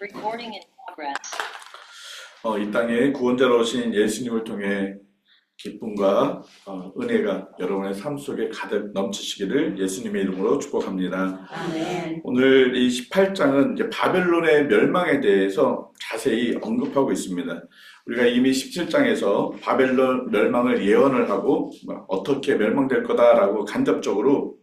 Recording in progress. 이 땅에 구원자로 오신 예수님을 통해 기쁨과 은혜가 여러분의 삶 속에 가득 넘치시기를 예수님의 이름으로 축복합니다. 아멘. 오늘 이 18장은 이제 바벨론의 멸망에 대해서 자세히 언급하고 있습니다. 우리가 이미 17장에서 바벨론 멸망을 예언을 하고 어떻게 멸망될 거다라고 간접적으로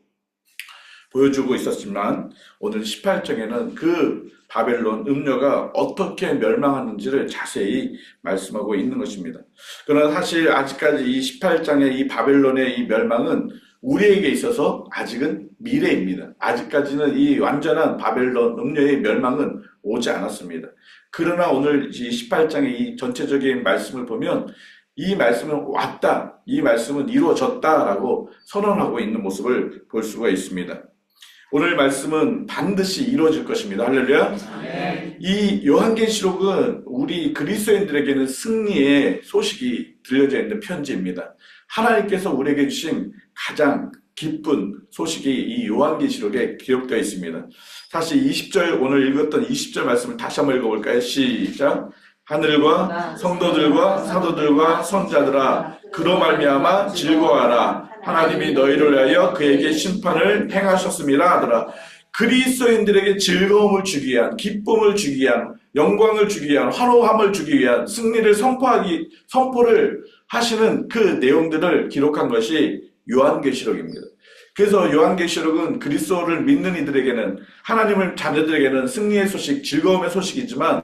보여주고 있었지만 오늘 18장에는 그 바벨론 음녀가 어떻게 멸망하는지를 자세히 말씀하고 있는 것입니다. 그러나 사실 아직까지 이 18장의 이 바벨론의 이 멸망은 우리에게 있어서 아직은 미래입니다. 아직까지는 이 완전한 바벨론 음녀의 멸망은 오지 않았습니다. 그러나 오늘 이 18장의 이 전체적인 말씀을 보면 이 말씀은 왔다, 이 말씀은 이루어졌다라고 선언하고 있는 모습을 볼 수가 있습니다. 오늘 말씀은 반드시 이루어질 것입니다. 할렐루야. 네. 이 요한계시록은 우리 그리스도인들에게는 승리의 소식이 들려져 있는 편지입니다. 하나님께서 우리에게 주신 가장 기쁜 소식이 이 요한계시록에 기록되어 있습니다. 사실 20절 오늘 읽었던 20절 말씀을 다시 한번 읽어볼까요? 시작. 하늘과 성도들과 사도들과 선자들아 그로 말미암아 즐거워하라. 하나님이 너희를 위하여 그에게 심판을 행하셨음이라 하더라. 그리스도인들에게 즐거움을 주기 위한, 기쁨을 주기 위한, 영광을 주기 위한, 환호함을 주기 위한 승리를 선포를 하시는 그 내용들을 기록한 것이 요한계시록입니다. 그래서 요한계시록은 그리스도를 믿는 이들에게는, 하나님을 자녀들에게는 승리의 소식, 즐거움의 소식이지만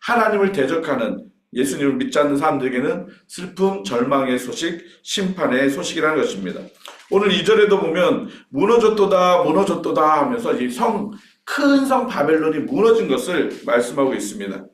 하나님을 대적하는, 예수님을 믿지 않는 사람들에게는 슬픔, 절망의 소식, 심판의 소식이라는 것입니다. 오늘 2절에도 보면 무너졌도다 무너졌도다 하면서 이 큰 성 바벨론이 무너진 것을 말씀하고 있습니다.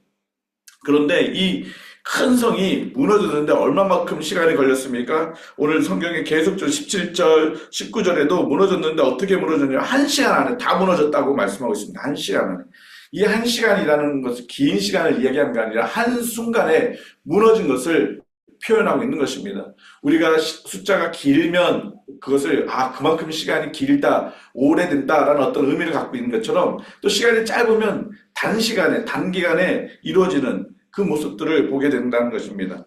그런데 이 큰 성이 무너졌는데 얼마만큼 시간이 걸렸습니까? 오늘 성경에 계속적으로 17절, 19절에도 무너졌는데 어떻게 무너졌냐? 1시간 안에 다 무너졌다고 말씀하고 있습니다. 1시간 안에. 이 1시간이라는 것은 긴 시간을 이야기하는 게 아니라 한순간에 무너진 것을 표현하고 있는 것입니다. 우리가 숫자가 길면 그것을 그만큼 시간이 길다, 오래된다라는 어떤 의미를 갖고 있는 것처럼 또 시간이 짧으면 단기간에 이루어지는 그 모습들을 보게 된다는 것입니다.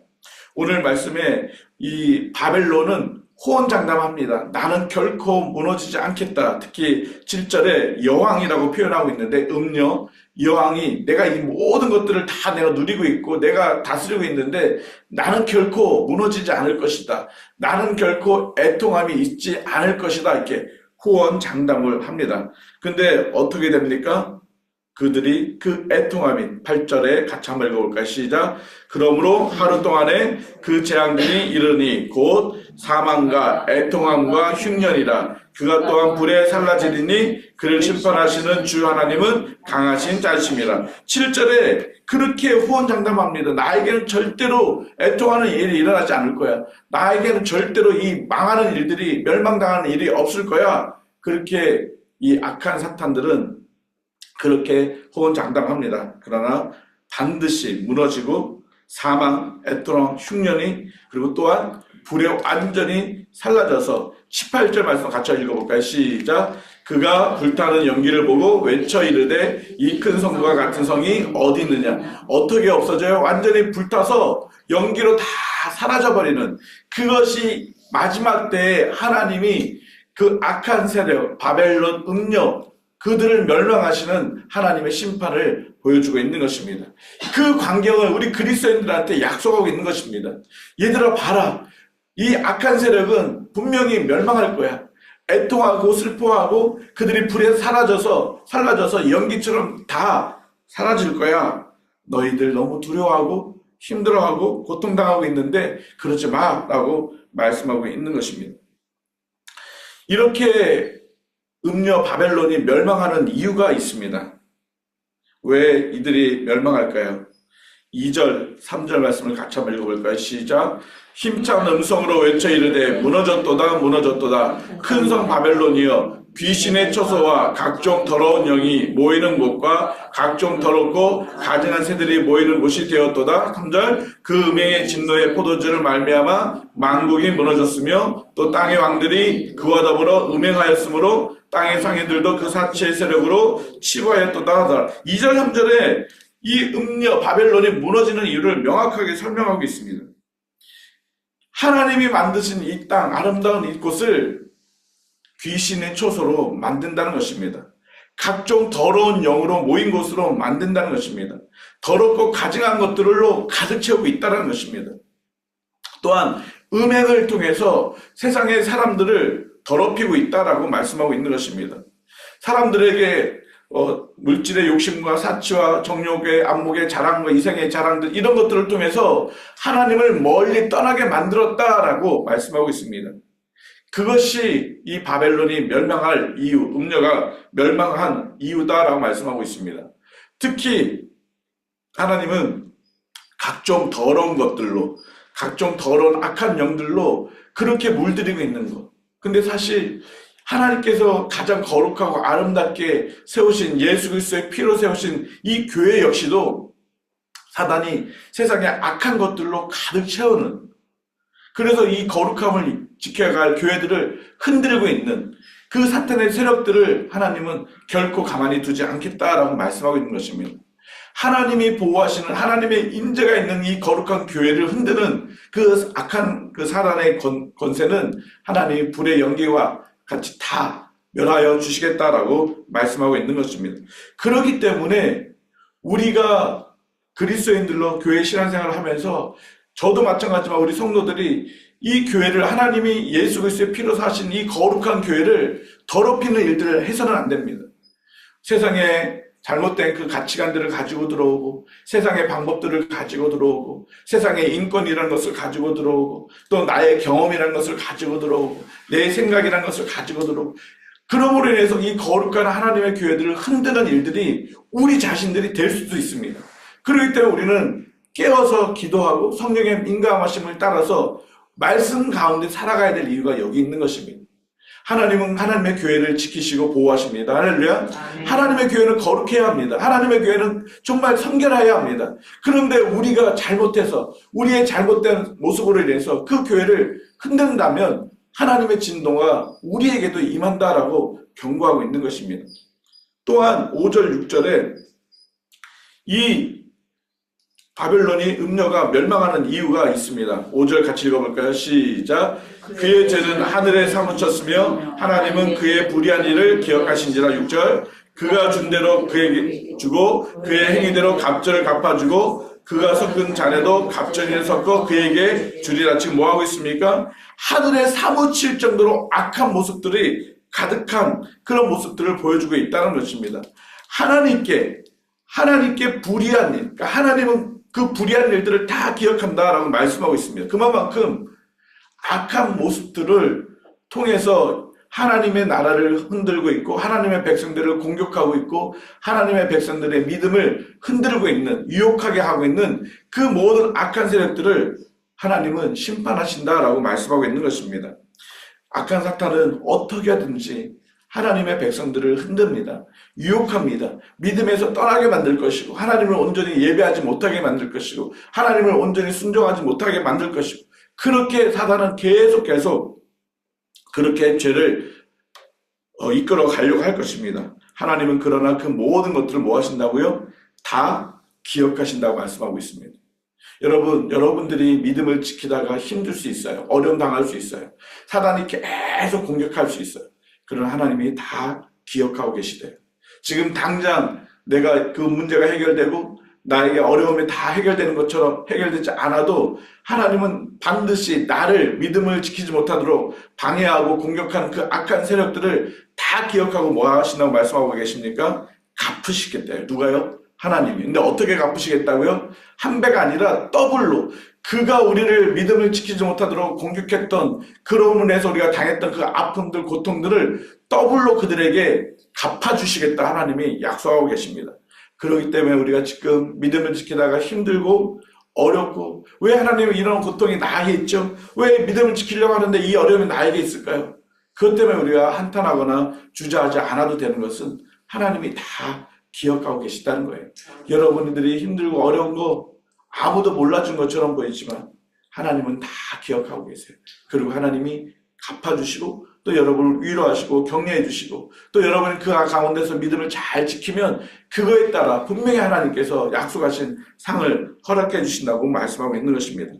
오늘 말씀에 이 바벨론은 호언장담합니다. 나는 결코 무너지지 않겠다. 특히 7절에 여왕이라고 표현하고 있는데 음녀, 여왕이 내가 이 모든 것들을 다 내가 누리고 있고 내가 다스리고 있는데 나는 결코 무너지지 않을 것이다. 나는 결코 애통함이 있지 않을 것이다. 이렇게 호언장담을 합니다. 근데 어떻게 됩니까? 그들이 그 애통함이 8절에 같이 한번 읽어볼까요? 시작. 그러므로 하루 동안에 그 재앙들이 이르니 곧 사망과 애통함과 흉년이라. 그가 또한 불에 살라지리니 그를 심판하시는 주 하나님은 강하신 자이심이라. 7절에 그렇게 호언장담합니다. 나에게는 절대로 애통하는 일이 일어나지 않을 거야. 나에게는 절대로 이 망하는 일들이, 멸망당하는 일이 없을 거야. 그렇게 이 악한 사탄들은 그렇게 호언장담합니다. 그러나 반드시 무너지고 사망, 애통함, 흉년이 그리고 또한 불에 완전히 살라져서 18절 말씀 같이 읽어볼까요? 시작. 그가 불타는 연기를 보고 외쳐 이르되 이 큰 성과 같은 성이 어디 있느냐. 어떻게 없어져요? 완전히 불타서 연기로 다 사라져버리는, 그것이 마지막 때에 하나님이 그 악한 세력 바벨론 음녀 그들을 멸망하시는 하나님의 심판을 보여주고 있는 것입니다. 그 광경을 우리 그리스도인들한테 약속하고 있는 것입니다. 얘들아 봐라. 이 악한 세력은 분명히 멸망할 거야. 애통하고 슬퍼하고 그들이 불에 살라져서 연기처럼 다 사라질 거야. 너희들 너무 두려워하고 힘들어하고 고통당하고 있는데 그러지 마라고 말씀하고 있는 것입니다. 이렇게 음녀 바벨론이 멸망하는 이유가 있습니다. 왜 이들이 멸망할까요? 2절, 3절 말씀을 같이 한번 읽어볼까요? 시작. 힘찬 음성으로 외쳐 이르되 무너졌도다 무너졌도다. 큰 성 바벨론이여 귀신의 처소와 각종 더러운 영이 모이는 곳과 각종 더럽고 가증한 새들이 모이는 곳이 되었도다. 3절 그 음행의 진노의 포도주를 말미암아 만국이 무너졌으며 또 땅의 왕들이 그와 더불어 음행하였으므로 땅의 상인들도 그 사치의 세력으로 치부하였도다 하더라. 2절 3절에 이 음녀 바벨론이 무너지는 이유를 명확하게 설명하고 있습니다. 하나님이 만드신 이 땅, 아름다운 이곳을 귀신의 초소로 만든다는 것입니다. 각종 더러운 영으로 모인 곳으로 만든다는 것입니다. 더럽고 가증한 것들로 가득 채우고 있다는 것입니다. 또한 음행을 통해서 세상의 사람들을 더럽히고 있다라고 말씀하고 있는 것입니다. 사람들에게 물질의 욕심과 사치와 정욕의 안목의 자랑과 이생의 자랑들 이런 것들을 통해서 하나님을 멀리 떠나게 만들었다라고 말씀하고 있습니다. 그것이 이 바벨론이 멸망할 이유, 음녀가 멸망한 이유다라고 말씀하고 있습니다. 특히 하나님은 각종 더러운 것들로, 각종 더러운 악한 영들로 그렇게 물들이고 있는 것. 근데 사실 하나님께서 가장 거룩하고 아름답게 세우신 예수 그리스도의 피로 세우신 이 교회 역시도 사단이 세상의 악한 것들로 가득 채우는, 그래서 이 거룩함을 지켜야 할 교회들을 흔들고 있는 그 사탄의 세력들을 하나님은 결코 가만히 두지 않겠다라고 말씀하고 있는 것입니다. 하나님이 보호하시는 하나님의 임재가 있는 이 거룩한 교회를 흔드는 그 악한 그 사단의 권세는 하나님이 불의 연기와 같이 다 멸하여 주시겠다라고 말씀하고 있는 것입니다. 그렇기 때문에 우리가 그리스도인들로 교회 신앙생활을 하면서 저도 마찬가지지만 우리 성도들이 이 교회를 하나님이 예수 그리스도의 피로 사신 이 거룩한 교회를 더럽히는 일들을 해서는 안 됩니다. 세상에 잘못된 그 가치관들을 가지고 들어오고 세상의 방법들을 가지고 들어오고 세상의 인권이라는 것을 가지고 들어오고 또 나의 경험이라는 것을 가지고 들어오고 내 생각이라는 것을 가지고 들어오고 그러므로 인해서 이 거룩한 하나님의 교회들을 흔드는 일들이 우리 자신들이 될 수도 있습니다. 그렇기 때문에 우리는 깨어서 기도하고 성령의 민감하심을 따라서 말씀 가운데 살아가야 될 이유가 여기 있는 것입니다. 하나님은 하나님의 교회를 지키시고 보호하십니다. 할렐루야. 하나님의 교회는 거룩해야 합니다. 하나님의 교회는 정말 성결해야 합니다. 그런데 우리가 잘못해서 우리의 잘못된 모습으로 인해서 그 교회를 흔든다면 하나님의 진노가 우리에게도 임한다라고 경고하고 있는 것입니다. 또한 5절 6절에 이 바벨론이 음녀가 멸망하는 이유가 있습니다. 5절 같이 읽어볼까요? 시작. 그의 죄는 하늘에 사무쳤으며 하나님은 그의 불의한 일을 기억하신지라. 6절. 그가 준 대로 그에게 주고 그의 행위대로 갑절을 갚아주고 그가 섞은 잔에도 갑절을 섞어 그에게 주리라. 지금 뭐하고 있습니까? 하늘에 사무칠 정도로 악한 모습들이 가득한 그런 모습들을 보여주고 있다는 것입니다. 하나님께 불의한 일, 그러니까 하나님은 그 불의한 일들을 다 기억한다라고 말씀하고 있습니다. 그만큼 악한 모습들을 통해서 하나님의 나라를 흔들고 있고 하나님의 백성들을 공격하고 있고 하나님의 백성들의 믿음을 흔들고 있는, 유혹하게 하고 있는 그 모든 악한 세력들을 하나님은 심판하신다라고 말씀하고 있는 것입니다. 악한 사탄은 어떻게 하든지 하나님의 백성들을 흔듭니다. 유혹합니다. 믿음에서 떠나게 만들 것이고 하나님을 온전히 예배하지 못하게 만들 것이고 하나님을 온전히 순종하지 못하게 만들 것이고 그렇게 사단은 계속 그렇게 죄를 이끌어 가려고 할 것입니다. 하나님은 그러나 그 모든 것들을 뭐 하신다고요? 다 기억하신다고 말씀하고 있습니다. 여러분들이 믿음을 지키다가 힘들 수 있어요. 어려움 당할 수 있어요. 사단이 계속 공격할 수 있어요. 그러나 하나님이 다 기억하고 계시대요. 지금 당장 내가 그 문제가 해결되고 나에게 어려움이 다 해결되는 것처럼 해결되지 않아도 하나님은 반드시 나를 믿음을 지키지 못하도록 방해하고 공격하는 그 악한 세력들을 다 기억하고 뭐 하신다고 말씀하고 계십니까? 갚으시겠대요. 누가요? 하나님이. 근데 어떻게 갚으시겠다고요? 한 배가 아니라 더블로 그가 우리를 믿음을 지키지 못하도록 공격했던 그로 인해서 우리가 당했던 그 아픔들, 고통들을 더블로 그들에게 갚아주시겠다 하나님이 약속하고 계십니다. 그렇기 때문에 우리가 지금 믿음을 지키다가 힘들고 어렵고 왜 하나님은 이런 고통이 나에게 있죠? 왜 믿음을 지키려고 하는데 이 어려움이 나에게 있을까요? 그것 때문에 우리가 한탄하거나 주저하지 않아도 되는 것은 하나님이 다 기억하고 계시다는 거예요. 여러분들이 힘들고 어려운 거 아무도 몰라준 것처럼 보이지만 하나님은 다 기억하고 계세요. 그리고 하나님이 갚아주시고 또 여러분을 위로하시고 격려해 주시고 또 여러분이 그 가운데서 믿음을 잘 지키면 그거에 따라 분명히 하나님께서 약속하신 상을 허락해 주신다고 말씀하고 있는 것입니다.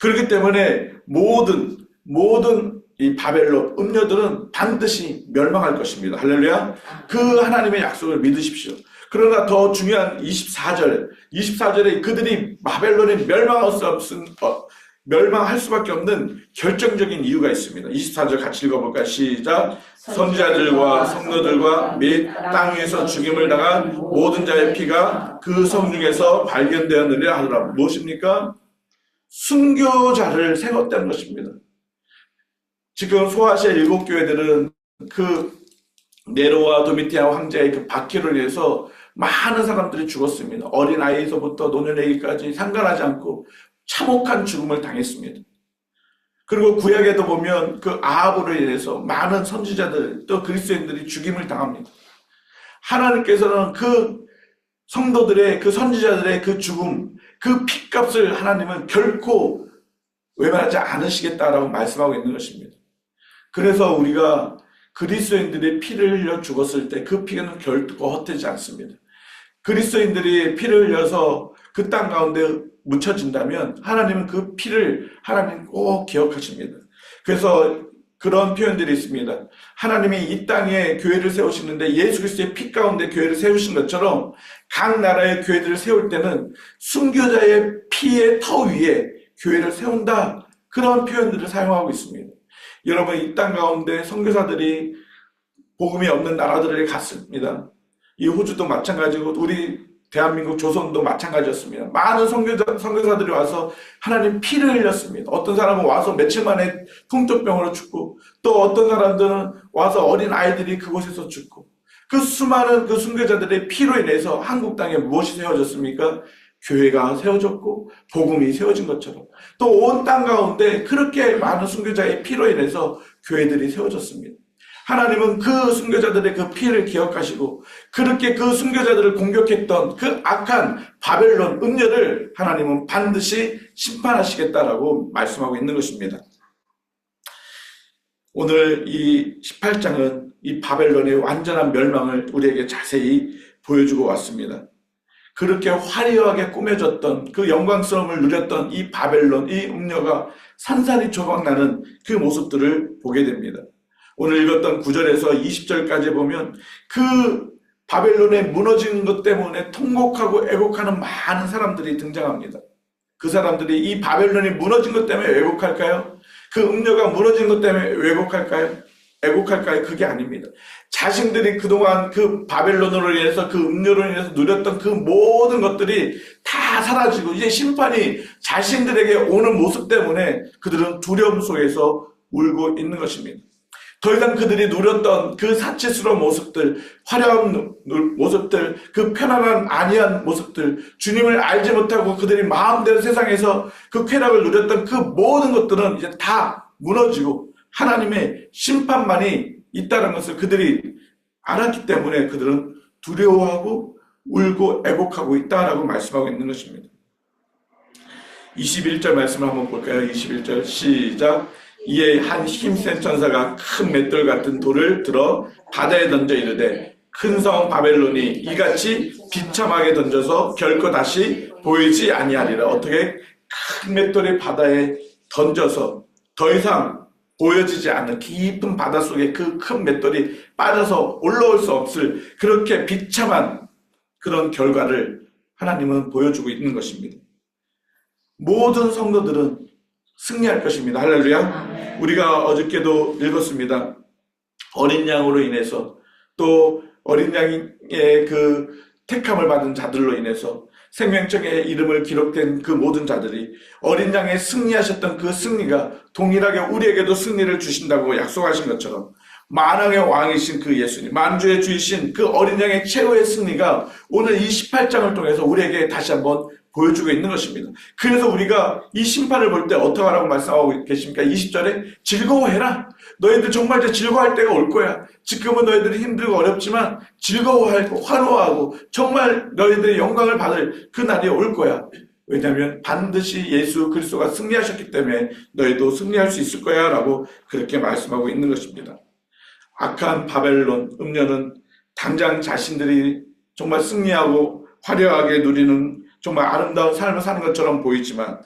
그렇기 때문에 모든 이 바벨론 음녀들은 반드시 멸망할 것입니다. 할렐루야. 그 하나님의 약속을 믿으십시오. 그러나 더 중요한 24절에 그들이 바벨론에 멸망할 수밖에 없는 결정적인 이유가 있습니다. 24절 같이 읽어볼까요? 시작. 선지자들과 성도들과 및 땅 위에서 죽임을 당한 모든 자의 피가 그 성 중에서 발견되었느니라 하더라. 무엇입니까? 순교자를 세웠다는 것입니다. 지금 소아시아 7교회들은 그 네로와 도미티아 황제의 그 박해로 인해서 많은 사람들이 죽었습니다. 어린아이에서부터 노년애기까지 상관하지 않고 참혹한 죽음을 당했습니다. 그리고 구약에도 보면 그 아합으로 인해서 많은 선지자들 또 그리스도인들이 죽임을 당합니다. 하나님께서는 그 성도들의 그 선지자들의 그 죽음, 그 핏값을 하나님은 결코 외면하지 않으시겠다라고 말씀하고 있는 것입니다. 그래서 우리가 그리스도인들이 피를 흘려 죽었을 때 그 피는 결코 헛되지 않습니다. 그리스도인들이 피를 흘려서 그 땅 가운데 묻혀진다면 하나님은 그 피를 하나님 꼭 기억하십니다. 그래서 그런 표현들이 있습니다. 하나님이 이 땅에 교회를 세우시는데 예수 그리스도의 피 가운데 교회를 세우신 것처럼 각 나라의 교회들을 세울 때는 순교자의 피의 터 위에 교회를 세운다. 그런 표현들을 사용하고 있습니다. 여러분 이 땅 가운데 선교사들이 복음이 없는 나라들에 갔습니다. 이 호주도 마찬가지고 우리 대한민국 조선도 마찬가지였습니다. 많은 선교사들이 와서 하나님 피를 흘렸습니다. 어떤 사람은 와서 며칠 만에 풍토병으로 죽고 또 어떤 사람들은 와서 어린 아이들이 그곳에서 죽고 그 수많은 그 순교자들의 피로 인해서 한국 땅에 무엇이 세워졌습니까? 교회가 세워졌고 복음이 세워진 것처럼 또 온 땅 가운데 그렇게 많은 순교자의 피로 인해서 교회들이 세워졌습니다. 하나님은 그 순교자들의 그 피를 기억하시고 그렇게 그 순교자들을 공격했던 그 악한 바벨론 음녀를 하나님은 반드시 심판하시겠다라고 말씀하고 있는 것입니다. 오늘 이 18장은 이 바벨론의 완전한 멸망을 우리에게 자세히 보여주고 왔습니다. 그렇게 화려하게 꾸며졌던 그 영광스러움을 누렸던 이 바벨론, 이 음녀가 산산이 조각나는 그 모습들을 보게 됩니다. 오늘 읽었던 9절에서 20절까지 보면 그 바벨론에 무너진 것 때문에 통곡하고 애곡하는 많은 사람들이 등장합니다. 그 사람들이 이 바벨론이 무너진 것 때문에 애곡할까요? 그 음녀가 무너진 것 때문에 애곡할까요? 그게 아닙니다. 자신들이 그동안 그 바벨론으로 인해서 그 음료로 인해서 누렸던 그 모든 것들이 다 사라지고 이제 심판이 자신들에게 오는 모습 때문에 그들은 두려움 속에서 울고 있는 것입니다. 더 이상 그들이 누렸던 그 사치스러운 모습들, 화려한 모습들, 그 편안한 안이한 모습들, 주님을 알지 못하고 그들이 마음대로 세상에서 그 쾌락을 누렸던 그 모든 것들은 이제 다 무너지고 하나님의 심판만이 있다는 것을 그들이 알았기 때문에 그들은 두려워하고 울고 애곡하고 있다라고 말씀하고 있는 것입니다. 21절 말씀을 한번 볼까요? 21절 시작. 이에 한 힘센 천사가 큰 맷돌 같은 돌을 들어 바다에 던져 이르되 큰 성 바벨론이 이같이 비참하게 던져서 결코 다시 보이지 아니하리라. 어떻게 큰 맷돌이 바다에 던져서 더 이상 보여지지 않는 깊은 바닷속에 그 큰 맷돌이 빠져서 올라올 수 없을 그렇게 비참한 그런 결과를 하나님은 보여주고 있는 것입니다. 모든 성도들은 승리할 것입니다. 할렐루야. 우리가 어저께도 읽었습니다. 어린 양으로 인해서 또 어린 양의 그 택함을 받은 자들로 인해서 생명책에 이름을 기록된 그 모든 자들이 어린 양의 승리하셨던 그 승리가 동일하게 우리에게도 승리를 주신다고 약속하신 것처럼 만왕의 왕이신 그 예수님, 만주의 주이신 그 어린 양의 최후의 승리가 오늘 이 18장을 통해서 우리에게 다시 한번 보여주고 있는 것입니다. 그래서 우리가 이 심판을 볼 때 어떻게 하라고 말씀하고 계십니까? 20절에 즐거워해라. 너희들 정말 이제 즐거워할 때가 올 거야. 지금은 너희들이 힘들고 어렵지만 즐거워하고 환호하고 정말 너희들의 영광을 받을 그 날이 올 거야. 왜냐하면 반드시 예수 그리스도가 승리하셨기 때문에 너희도 승리할 수 있을 거야 라고 그렇게 말씀하고 있는 것입니다. 악한 바벨론, 음녀는 당장 자신들이 정말 승리하고 화려하게 누리는 정말 아름다운 삶을 사는 것처럼 보이지만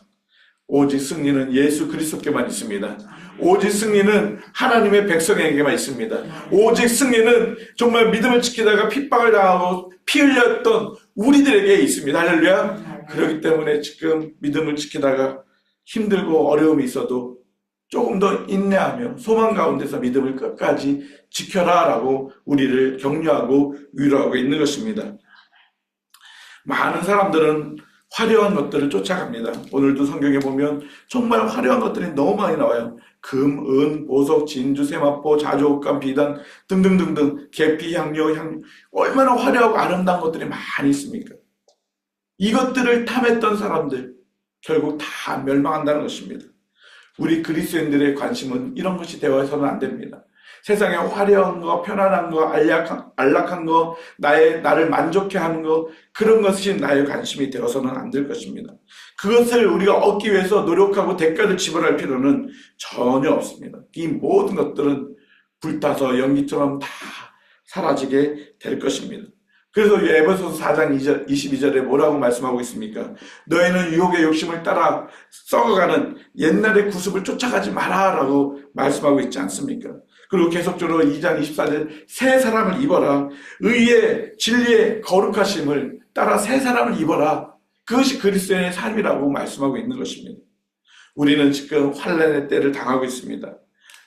오직 승리는 예수 그리스도께만 있습니다. 오직 승리는 하나님의 백성에게만 있습니다. 오직 승리는 정말 믿음을 지키다가 핍박을 당하고 피 흘렸던 우리들에게 있습니다. 할렐루야. 그렇기 때문에 지금 믿음을 지키다가 힘들고 어려움이 있어도 조금 더 인내하며 소망 가운데서 믿음을 끝까지 지켜라 라고 우리를 격려하고 위로하고 있는 것입니다. 많은 사람들은 화려한 것들을 쫓아갑니다. 오늘도 성경에 보면 정말 화려한 것들이 너무 많이 나와요. 금, 은, 보석, 진주, 세마포, 자주옥감, 비단 등등등등 계피, 향료, 얼마나 화려하고 아름다운 것들이 많이 있습니까? 이것들을 탐했던 사람들 결국 다 멸망한다는 것입니다. 우리 그리스도인들의 관심은 이런 것이 되어서는 안 됩니다. 세상에 화려한 거, 편안한 거, 안락한 거, 나를 만족해 하는 거, 그런 것이 나의 관심이 되어서는 안 될 것입니다. 그것을 우리가 얻기 위해서 노력하고 대가를 지불할 필요는 전혀 없습니다. 이 모든 것들은 불타서 연기처럼 다 사라지게 될 것입니다. 그래서 에베소서 4장 22절에 뭐라고 말씀하고 있습니까? 너희는 유혹의 욕심을 따라 썩어가는 옛날의 구습을 쫓아가지 마라 라고 말씀하고 있지 않습니까? 그리고 계속적으로 2장 24절 새 사람을 입어라. 의의 진리의 거룩하심을 따라 새 사람을 입어라. 그것이 그리스도인의 삶이라고 말씀하고 있는 것입니다. 우리는 지금 환난의 때를 당하고 있습니다.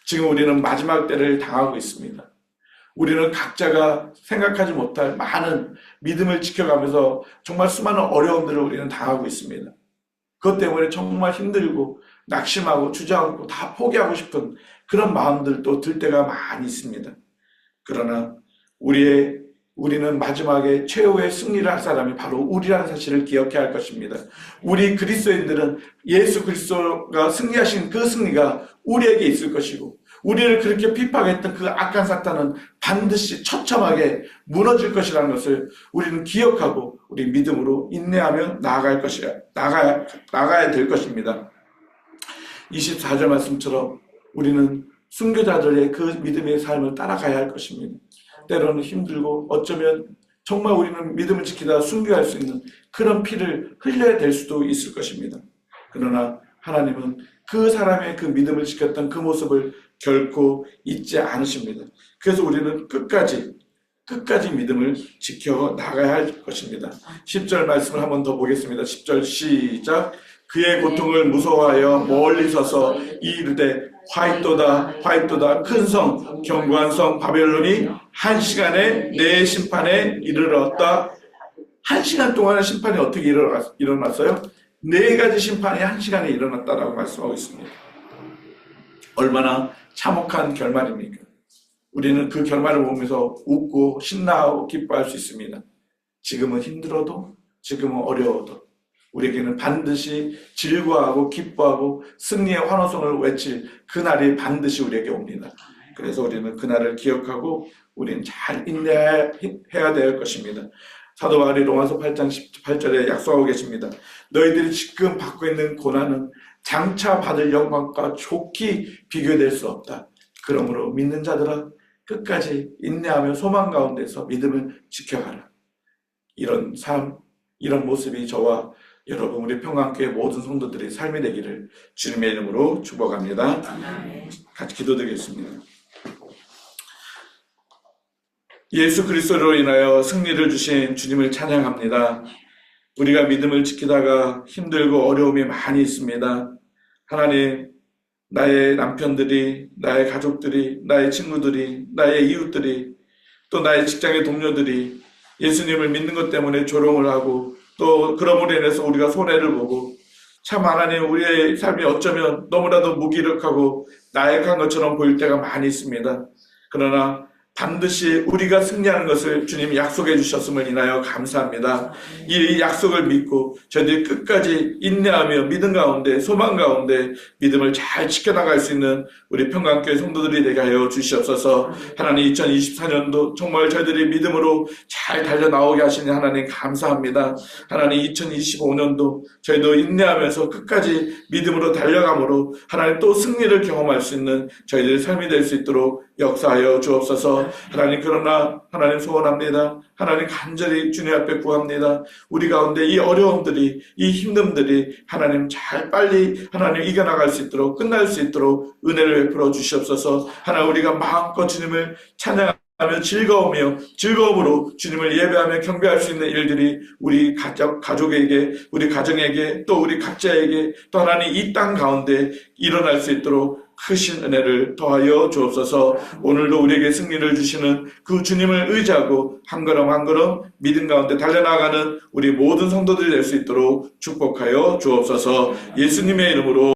지금 우리는 마지막 때를 당하고 있습니다. 우리는 각자가 생각하지 못할 많은 믿음을 지켜가면서 정말 수많은 어려움들을 우리는 당하고 있습니다. 그것 때문에 정말 힘들고 낙심하고 주저앉고 다 포기하고 싶은 그런 마음들도 들 때가 많이 있습니다. 그러나 우리는 마지막에 최후의 승리를 할 사람이 바로 우리라는 사실을 기억해야 할 것입니다. 우리 그리스도인들은 예수 그리스도가 승리하신 그 승리가 우리에게 있을 것이고 우리를 그렇게 핍박했던 그 악한 사탄은 반드시 처참하게 무너질 것이라는 것을 우리는 기억하고 우리 믿음으로 인내하며 나아가야 될 것입니다. 24절 말씀처럼 우리는 순교자들의 그 믿음의 삶을 따라가야 할 것입니다. 때로는 힘들고 어쩌면 정말 우리는 믿음을 지키다 순교할 수 있는 그런 피를 흘려야 될 수도 있을 것입니다. 그러나 하나님은 그 사람의 그 믿음을 지켰던 그 모습을 결코 잊지 않으십니다. 그래서 우리는 끝까지 믿음을 지켜 나가야 할 것입니다. 10절 말씀을 한번 더 보겠습니다. 10절 시작. 그의 고통을 무서워하여 멀리 서서 이르되 화이토다 큰 성 견고한 성 바벨론이 한 시간에 내 심판에 이르렀다. 한 시간 동안의 심판이 어떻게 일어났어요? 4가지 심판이 한 시간에 일어났다라고 말씀하고 있습니다. 얼마나 참혹한 결말입니까? 우리는 그 결말을 보면서 웃고 신나하고 기뻐할 수 있습니다. 지금은 힘들어도 지금은 어려워도 우리에게는 반드시 즐거워하고 기뻐하고 승리의 환호성을 외칠 그날이 반드시 우리에게 옵니다. 그래서 우리는 그날을 기억하고 우리는 잘 인내해야 될 것입니다. 사도 바울이 로마서 8장 18절에 약속하고 계십니다. 너희들이 지금 받고 있는 고난은 장차 받을 영광과 좋게 비교될 수 없다. 그러므로 믿는 자들아 끝까지 인내하며 소망 가운데서 믿음을 지켜가라. 이런 삶, 이런 모습이 저와 여러분 우리 평강교회 모든 성도들의 삶이 되기를 주님의 이름으로 축복합니다. 같이 기도드리겠습니다. 예수 그리스도로 인하여 승리를 주신 주님을 찬양합니다. 우리가 믿음을 지키다가 힘들고 어려움이 많이 있습니다. 하나님, 나의 남편들이, 나의 가족들이, 나의 친구들이, 나의 이웃들이, 또 나의 직장의 동료들이 예수님을 믿는 것 때문에 조롱을 하고 또 그럼으로 인해서 우리가 손해를 보고 참 하나님 우리의 삶이 어쩌면 너무나도 무기력하고 나약한 것처럼 보일 때가 많이 있습니다. 그러나 반드시 우리가 승리하는 것을 주님이 약속해 주셨음을 인하여 감사합니다. 이 약속을 믿고 저희들이 끝까지 인내하며 믿음 가운데 소망 가운데 믿음을 잘 지켜나갈 수 있는 우리 평강교회 성도들이 되게 하여 주시옵소서. 하나님 2024년도 정말 저희들이 믿음으로 잘 달려나오게 하시니 하나님 감사합니다. 하나님 2025년도 저희도 인내하면서 끝까지 믿음으로 달려감으로 하나님 또 승리를 경험할 수 있는 저희들의 삶이 될 수 있도록 역사하여 주옵소서. 하나님 그러나 하나님 소원합니다. 하나님 간절히 주님 앞에 구합니다. 우리 가운데 이 어려움들이 이 힘듦들이 하나님 잘 빨리 하나님 이겨나갈 수 있도록 끝날 수 있도록 은혜를 베풀어 주시옵소서. 하나님 우리가 마음껏 주님을 찬양하며 즐거움으로 주님을 예배하며 경배할 수 있는 일들이 우리 가족에게 우리 가정에게 또 우리 각자에게 또 하나님 이 땅 가운데 일어날 수 있도록 크신 은혜를 더하여 주옵소서. 오늘도 우리에게 승리를 주시는 그 주님을 의지하고 한 걸음 한 걸음 믿음 가운데 달려나가는 우리 모든 성도들이 될 수 있도록 축복하여 주옵소서. 예수님의 이름으로